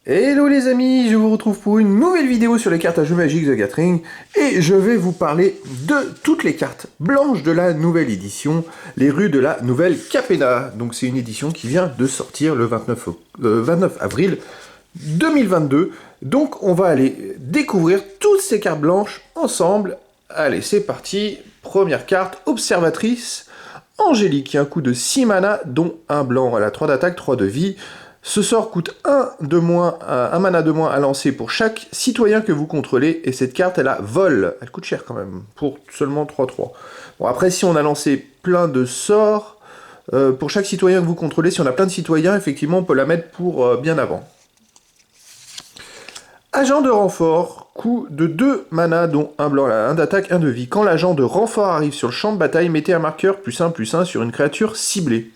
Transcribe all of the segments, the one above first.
Hello les amis, je vous retrouve pour une nouvelle vidéo sur les cartes à jeux magiques The Gathering et je vais vous parler de toutes les cartes blanches de la nouvelle édition, les rues de la nouvelle Capenna. Donc c'est une édition qui vient de sortir le 29 avril 2022. Donc on va aller découvrir toutes ces cartes blanches ensemble. Allez, c'est parti. Première carte, Observatrice Angélique, qui a un coût de 6 mana, dont un blanc. Elle a 3 d'attaque, 3 de vie. Ce sort coûte 1 mana de moins à lancer pour chaque citoyen que vous contrôlez, et cette carte, elle a vol. Elle coûte cher quand même, pour seulement 3-3. Bon, après, si on a lancé plein de sorts, pour chaque citoyen que vous contrôlez, si on a plein de citoyens, effectivement, on peut la mettre pour bien avant. Agent de renfort, coût de 2 mana, dont un blanc, 1 d'attaque, 1 de vie. Quand l'agent de renfort arrive sur le champ de bataille, mettez un marqueur +1/+1 sur une créature ciblée.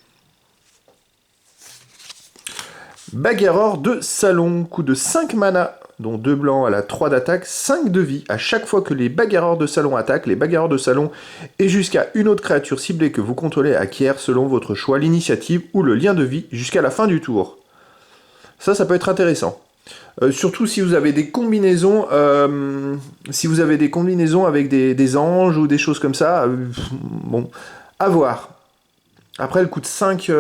Bagarreur de salon, coût de 5 mana, dont 2 blancs, elle a 3 d'attaque, 5 de vie. À chaque fois que les bagarreurs de salon attaquent, les bagarreurs de salon et jusqu'à une autre créature ciblée que vous contrôlez acquièrent, selon votre choix, l'initiative ou le lien de vie jusqu'à la fin du tour. Ça peut être intéressant. Surtout si vous avez des combinaisons, avec des anges ou des choses comme ça, bon, à voir. Après, elle coûte 5...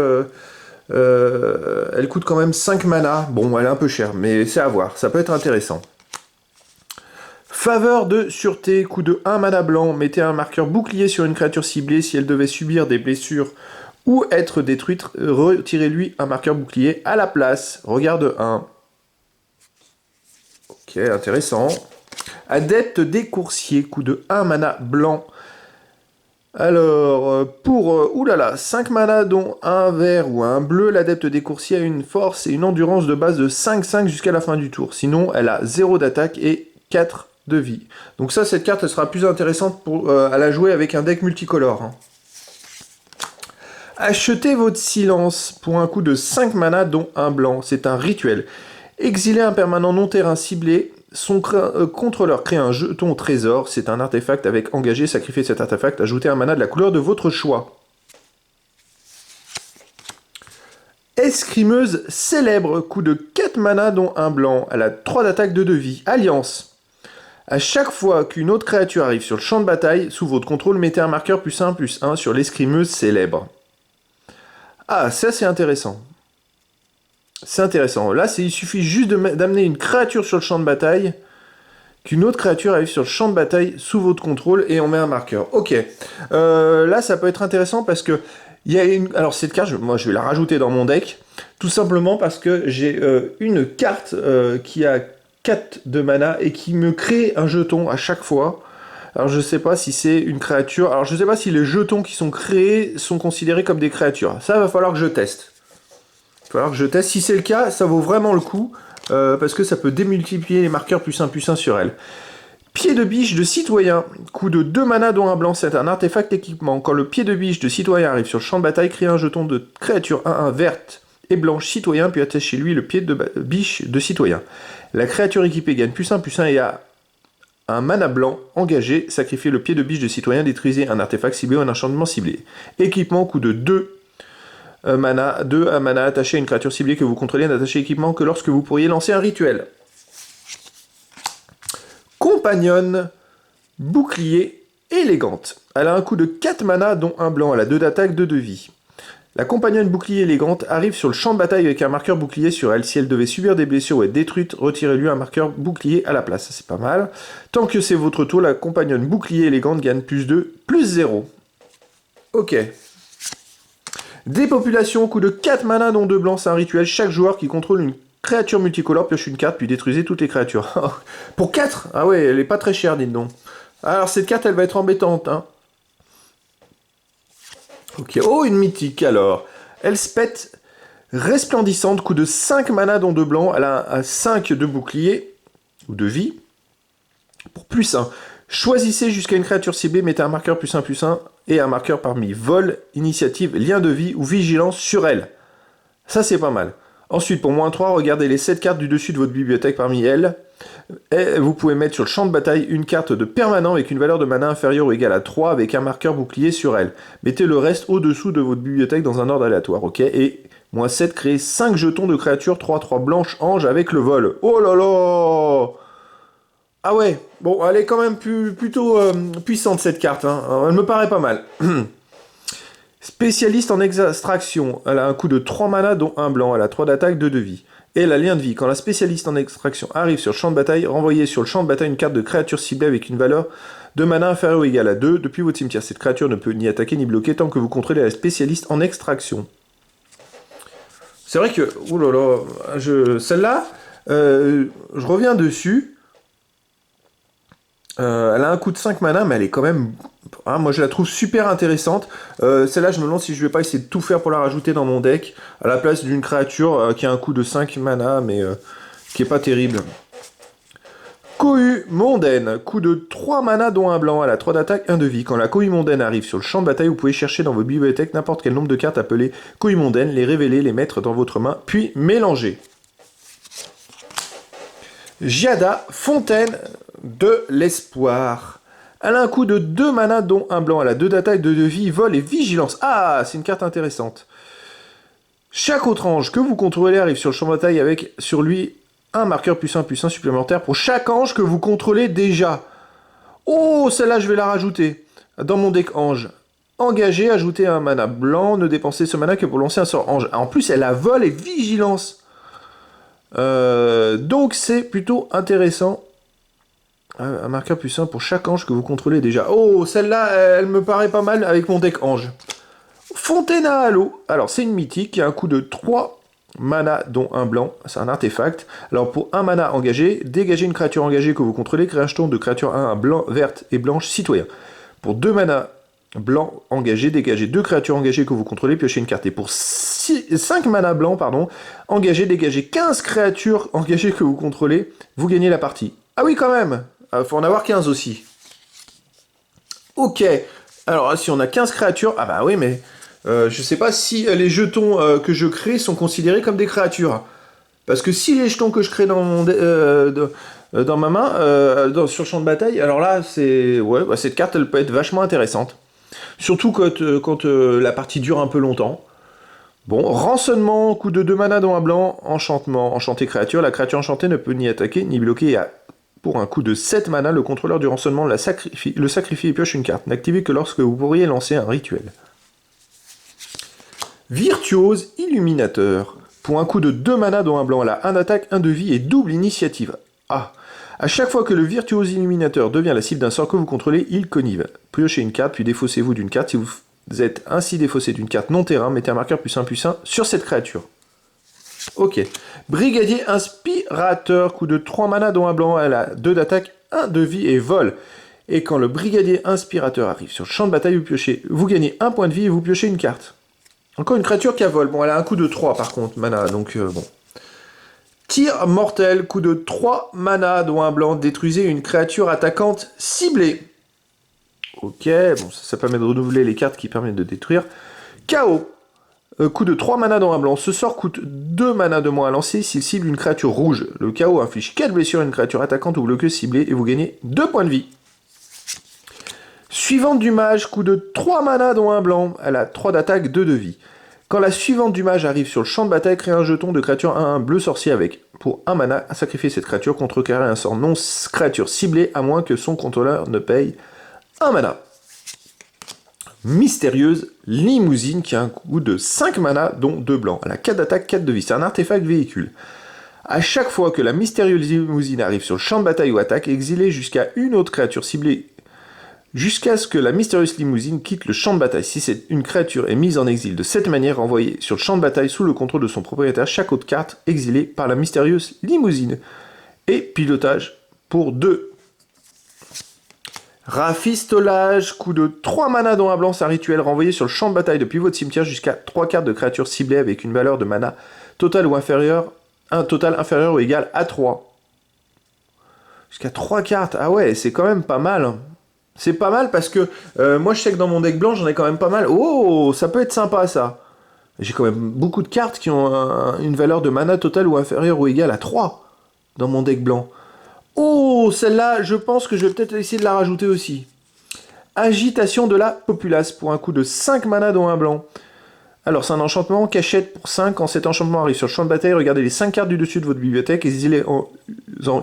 elle coûte quand même 5 mana. Bon, elle est un peu chère, mais c'est à voir. Ça peut être intéressant. Faveur de sûreté, coût de 1 mana blanc. Mettez un marqueur bouclier sur une créature ciblée. Si elle devait subir des blessures ou être détruite, retirez-lui un marqueur bouclier à la place. Regarde 1. Ok, intéressant. Adepte des coursiers, coût de 1 mana blanc. Alors, pour 5 mana dont un vert ou un bleu, l'adepte des coursiers a une force et une endurance de base de 5-5 jusqu'à la fin du tour. Sinon, elle a 0 d'attaque et 4 de vie. Donc ça, cette carte, elle sera plus intéressante à la jouer avec un deck multicolore. Hein. Achetez votre silence pour un coût de 5 mana dont un blanc. C'est un rituel. Exilez un permanent non-terrain ciblé. Son contrôleur crée un jeton au trésor, c'est un artefact avec engagé, sacrifiez cet artefact, ajoutez un mana de la couleur de votre choix. Escrimeuse célèbre, coût de 4 mana dont un blanc, elle a 3 d'attaque, 2 de vie. Alliance. À chaque fois qu'une autre créature arrive sur le champ de bataille, sous votre contrôle, mettez un marqueur +1/+1 sur l'escrimeuse célèbre. Ah, ça c'est intéressant. C'est intéressant. Là, il suffit juste d'amener une créature sur le champ de bataille, qu'une autre créature arrive sur le champ de bataille sous votre contrôle, et on met un marqueur. Ok. Là, ça peut être intéressant parce que il y a une... Alors, cette carte, moi, je vais la rajouter dans mon deck, tout simplement parce que j'ai une carte qui a 4 de mana et qui me crée un jeton à chaque fois. Alors, je sais pas si c'est une créature... Alors, je sais pas si les jetons qui sont créés sont considérés comme des créatures. Ça, va falloir que je teste. Si c'est le cas, ça vaut vraiment le coup, parce que ça peut démultiplier les marqueurs +1/+1 sur elle. Pied de biche de citoyen, coût de 2 mana dont un blanc, c'est un artefact équipement. Quand le pied de biche de citoyen arrive sur le champ de bataille, créez un jeton de créature 1/1 verte et blanche citoyen, puis attachez lui le pied de biche de citoyen. La créature équipée gagne +1/+1 et a un mana blanc engagé, sacrifiez le pied de biche de citoyen, détruisez un artefact ciblé ou un enchantement ciblé. Équipement, coût de 2 mana, 2 mana attaché à une créature ciblée que vous contrôlez, n'attachez équipement que lorsque vous pourriez lancer un rituel. Compagnonne, bouclier, élégante. Elle a un coût de 4 mana, dont un blanc. Elle a 2 d'attaque, 2 de vie. La compagnonne bouclier élégante arrive sur le champ de bataille avec un marqueur bouclier sur elle. Si elle devait subir des blessures ou être détruite, retirez-lui un marqueur bouclier à la place. C'est pas mal. Tant que c'est votre tour, la compagnonne bouclier élégante gagne +2, +0. Ok. Dépopulation, coût de 4 mana dont 2 blancs, c'est un rituel. Chaque joueur qui contrôle une créature multicolore pioche une carte, puis détruisez toutes les créatures. Pour 4 ? Ah ouais, elle est pas très chère, dites donc. Alors cette carte, elle va être embêtante. Hein. Ok, oh, une mythique alors. Elspeth resplendissante, coût de 5 mana dont 2 blancs. Elle a un 5 de bouclier, ou de vie, pour +1. Choisissez jusqu'à une créature ciblée, mettez un marqueur +1/+1 et un marqueur parmi vol, initiative, lien de vie ou vigilance sur elle. Ça, c'est pas mal. Ensuite, pour -3, regardez les 7 cartes du dessus de votre bibliothèque parmi elles. Et vous pouvez mettre sur le champ de bataille une carte de permanent avec une valeur de mana inférieure ou égale à 3 avec un marqueur bouclier sur elle. Mettez le reste au-dessous de votre bibliothèque dans un ordre aléatoire, ok ? Et -7, créer 5 jetons de créatures 3/3 blanches anges avec le vol. Oh là là! Ah ouais, bon, elle est quand même plutôt puissante cette carte, hein. Elle me paraît pas mal. Spécialiste en extraction, elle a un coût de 3 mana dont un blanc, elle a 3 d'attaque, 2 de vie. Et elle a lien de vie. Quand la spécialiste en extraction arrive sur le champ de bataille, renvoyez sur le champ de bataille une carte de créature ciblée avec une valeur de mana inférieure ou égale à 2 depuis votre cimetière. Cette créature ne peut ni attaquer ni bloquer tant que vous contrôlez la spécialiste en extraction. C'est vrai que, oh là là, celle-là, je reviens dessus. Elle a un coût de 5 mana, mais elle est quand même... Ah, moi, je la trouve super intéressante. Celle-là, je me demande si je vais pas essayer de tout faire pour la rajouter dans mon deck, à la place d'une créature qui a un coût de 5 mana, mais qui est pas terrible. Cohue mondaine, coût de 3 mana dont un blanc, elle a 3 d'attaque, 1 de vie. Quand la cohue mondaine arrive sur le champ de bataille, vous pouvez chercher dans vos bibliothèques n'importe quel nombre de cartes appelées cohue mondaine, les révéler, les mettre dans votre main, puis mélanger. Giada, fontaine de l'espoir. Elle a un coût de 2 mana dont un blanc, elle a 2 d'attaque, 2 de vie, vol et vigilance. Ah, c'est une carte intéressante. Chaque autre ange que vous contrôlez arrive sur le champ de bataille avec sur lui un marqueur +1/+1 supplémentaire pour chaque ange que vous contrôlez déjà. Oh, celle-là, je vais la rajouter. Dans mon deck ange. Engagé, ajouter un mana blanc, ne dépensez ce mana que pour lancer un sort ange. En plus, elle a vol et vigilance. Donc, c'est plutôt intéressant. Un marqueur +1 pour chaque ange que vous contrôlez déjà. Oh, celle-là, elle me paraît pas mal avec mon deck ange. Fontaine à Halo. Alors, c'est une mythique qui a un coût de 3 mana dont un blanc, c'est un artefact. Alors pour un mana engagé, dégagez une créature engagée que vous contrôlez, créez un jeton de créature 1 blanc, verte et blanche citoyen. Pour 2 mana blanc engagé, dégagez 2 créatures engagées que vous contrôlez, piochez une carte. Et pour 5 mana blanc, engagé, dégagez 15 créatures engagées que vous contrôlez, vous gagnez la partie. Ah oui quand même, faut en avoir 15 aussi. Ok, alors si on a 15 créatures, ah bah oui mais... je sais pas si les jetons que je crée sont considérés comme des créatures. Parce que si les jetons que je crée dans, dans ma main, sur le champ de bataille, alors là, ouais, bah, cette carte, elle peut être vachement intéressante. Surtout quand la partie dure un peu longtemps. Bon, rançonnement, coût de 2 mana dont un blanc, enchantement, enchanté créature. La créature enchantée ne peut ni attaquer ni bloquer. Pour un coût de 7 mana, le contrôleur du rançonnement le sacrifie et pioche une carte. N'activez que lorsque vous pourriez lancer un rituel. Virtuose Illuminateur. Pour un coût de 2 mana dont un blanc, elle a 1 d'attaque, 1 de vie et double initiative. Ah. À chaque fois que le Virtuose Illuminateur devient la cible d'un sort que vous contrôlez, il connive. Piochez une carte, puis défaussez-vous d'une carte. Si vous êtes ainsi défaussé d'une carte non terrain, mettez un marqueur +1/+1 sur cette créature. Ok. Brigadier Inspirateur. Coût de 3 mana dont un blanc, elle a 2 d'attaque, 1 de vie et vol. Et quand le Brigadier Inspirateur arrive sur le champ de bataille, vous gagnez 1 point de vie et vous piochez une carte. Encore une créature qui a vol. Bon, elle a un coût de 3 par contre, mana, donc bon. Tir mortel, coût de 3 mana, dont un blanc, détruisez une créature attaquante ciblée. Ok, bon, ça permet de renouveler les cartes qui permettent de détruire. Chaos, coût de 3 mana, dont un blanc. Ce sort coûte 2 mana de moins à lancer s'il cible une créature rouge. Le chaos inflige 4 blessures à une créature attaquante ou bloqueuse ciblée et vous gagnez 2 points de vie. Suivante du mage, coût de 3 mana dont un blanc, elle a 3 d'attaque, 2 de vie. Quand la suivante du mage arrive sur le champ de bataille, créez un jeton de créature 1/1 bleu sorcier avec, pour 1 mana, à sacrifier cette créature contre carré un sort non créature ciblée à moins que son contrôleur ne paye 1 mana. Mystérieuse limousine qui a un coût de 5 mana dont 2 blancs. Elle a 4 d'attaque, 4 de vie, c'est un artefact véhicule. À chaque fois que la mystérieuse limousine arrive sur le champ de bataille ou attaque, exilez jusqu'à une autre créature ciblée jusqu'à ce que la mystérieuse limousine quitte le champ de bataille. Si une créature est mise en exil de cette manière, renvoyée sur le champ de bataille sous le contrôle de son propriétaire chaque autre carte exilée par la mystérieuse limousine. Et pilotage pour 2. Rafistolage, coût de 3 mana dont un blanc, c'est un rituel renvoyé sur le champ de bataille depuis votre cimetière jusqu'à 3 cartes de créatures ciblées avec une valeur de mana totale ou inférieure, un total inférieur ou égal à 3. Jusqu'à 3 cartes, ah ouais, c'est quand même pas mal. C'est pas mal parce que moi je sais que dans mon deck blanc j'en ai quand même pas mal. Oh, ça peut être sympa ça. J'ai quand même beaucoup de cartes qui ont une valeur de mana totale ou inférieure ou égale à 3 dans mon deck blanc. Oh, celle-là, je pense que je vais peut-être essayer de la rajouter aussi. Agitation de la populace pour un coût de 5 mana dont un blanc. Alors, c'est un enchantement cachette pour 5. Quand cet enchantement arrive sur le champ de bataille, regardez les 5 cartes du dessus de votre bibliothèque, exilez en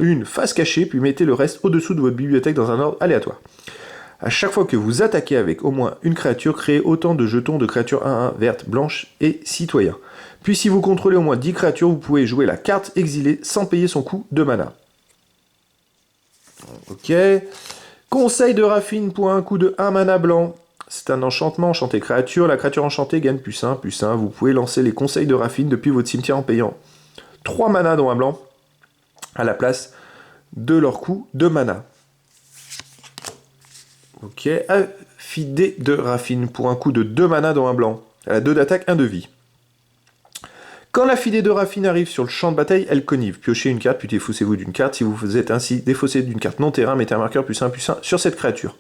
une face cachée, puis mettez le reste au-dessous de votre bibliothèque dans un ordre aléatoire. À chaque fois que vous attaquez avec au moins une créature, créez autant de jetons de créatures 1-1 vertes, blanches et citoyens. Puis si vous contrôlez au moins 10 créatures, vous pouvez jouer la carte exilée sans payer son coût de mana. Ok. Conseil de Raffine pour un coût de 1 mana blanc. C'est un enchantement, enchanté créature. La créature enchantée gagne +1, +1. Vous pouvez lancer les conseils de Raffine depuis votre cimetière en payant 3 mana dont un blanc à la place de leur coût de mana. Ok, affidé de Raffine pour un coût de 2 mana dont un blanc. Elle a 2 d'attaque, 1 de vie. Quand l'affidée de Raffine arrive sur le champ de bataille, elle connive. Piochez une carte, puis défaussez-vous d'une carte. Si vous êtes ainsi défaussé d'une carte non terrain, mettez un marqueur +1/+1 sur cette créature.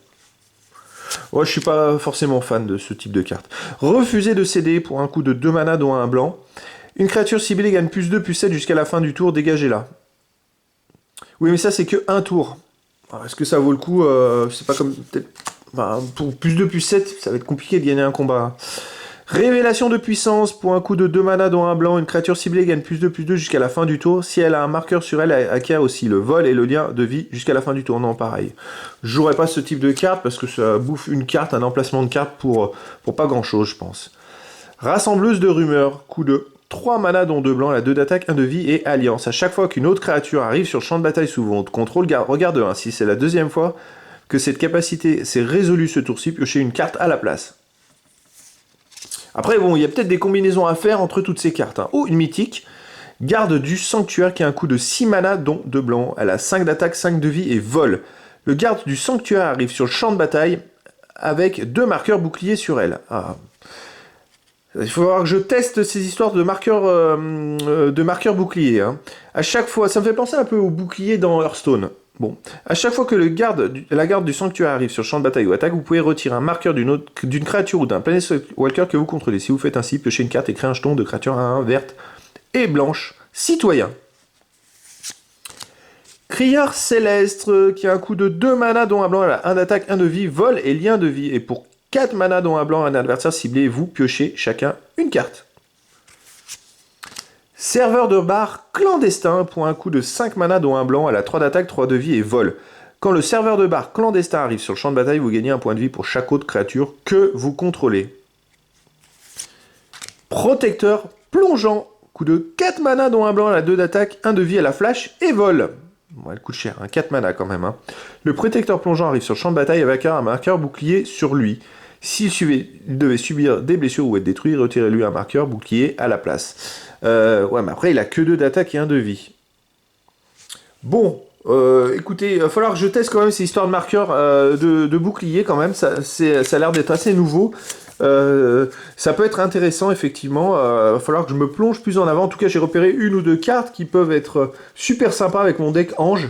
Ouais, je suis pas forcément fan de ce type de carte. Refusez de céder pour un coût de 2 mana dont un blanc. Une créature ciblée gagne +2/+7 jusqu'à la fin du tour, dégagez-la. Oui, mais ça c'est que un tour. Est-ce que ça vaut le coup c'est pas comme... pour +2/+7, ça va être compliqué de gagner un combat. Révélation de puissance, pour un coût de 2 mana dont un blanc, une créature ciblée gagne +2/+2 jusqu'à la fin du tour. Si elle a un marqueur sur elle, elle acquiert aussi le vol et le lien de vie jusqu'à la fin du tour. Non, pareil. Je jouerai pas ce type de carte parce que ça bouffe une carte, un emplacement de carte pour pas grand chose, je pense. Rassembleuse de rumeurs, coût de 3 mana dont 2 blancs, elle a 2 d'attaque, 1 de vie et alliance. À chaque fois qu'une autre créature arrive sur le champ de bataille sous votre contrôle, regarde 1. Si c'est la deuxième fois que cette capacité s'est résolue ce tour-ci, piochez une carte à la place. Après, bon, il y a peut-être des combinaisons à faire entre toutes ces cartes. Oh, une mythique. Garde du sanctuaire qui a un coût de 6 mana dont 2 blancs. Elle a 5 d'attaque, 5 de vie et vol. Le garde du sanctuaire arrive sur le champ de bataille avec 2 marqueurs boucliers sur elle. Ah. Il faut voir que je teste ces histoires de marqueurs boucliers. Hein. À chaque fois, ça me fait penser un peu au bouclier dans Hearthstone. Bon, à chaque fois que la garde du sanctuaire arrive sur le champ de bataille ou attaque, vous pouvez retirer un marqueur d'une créature ou d'un Planeswalker que vous contrôlez. Si vous faites ainsi, piochez une carte et créez un jeton de créature 1/1 verte et blanche, citoyen. Crieur céleste, qui a un coût de 2 mana dont un blanc, elle a 1 d'attaque, 1 de vie, vol et lien de vie. Et pour 4 mana dont un blanc, un adversaire ciblé, vous piochez chacun une carte. Serveur de bar clandestin, pour un coût de 5 mana dont un blanc, elle a 3 d'attaque, 3 de vie et vol. Quand le serveur de bar clandestin arrive sur le champ de bataille, vous gagnez un point de vie pour chaque autre créature que vous contrôlez. Protecteur plongeant, coût de 4 mana dont un blanc, elle a 2 d'attaque, 1 de vie, elle a flash et vol. Bon, elle coûte cher, 4 mana quand même. Le protecteur plongeant arrive sur le champ de bataille avec un marqueur bouclier sur lui. S'il devait subir des blessures ou être détruit, retirez-lui un marqueur bouclier à la place. Ouais, mais après, il a que 2 d'attaque et 1 de vie. Bon, écoutez, il va falloir que je teste quand même ces histoires de marqueurs de bouclier quand même. Ça a l'air d'être assez nouveau. Ça peut être intéressant, effectivement. Il va falloir que je me plonge plus en avant. En tout cas, j'ai repéré 1 ou 2 cartes qui peuvent être super sympas avec mon deck Ange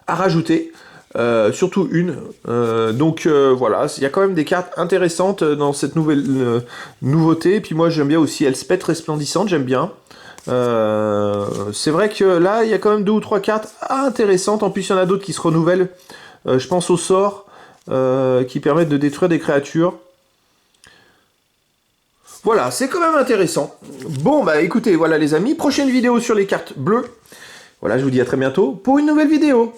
à rajouter. Surtout une. Donc voilà, il y a quand même des cartes intéressantes dans cette nouvelle nouveauté. Et puis moi j'aime bien aussi Elspeth resplendissante, j'aime bien. C'est vrai que là il y a quand même 2 ou 3 cartes intéressantes. En plus il y en a d'autres qui se renouvellent. Je pense aux sorts qui permettent de détruire des créatures. Voilà, c'est quand même intéressant. Bon bah écoutez, voilà les amis, prochaine vidéo sur les cartes bleues. Voilà, je vous dis à très bientôt pour une nouvelle vidéo.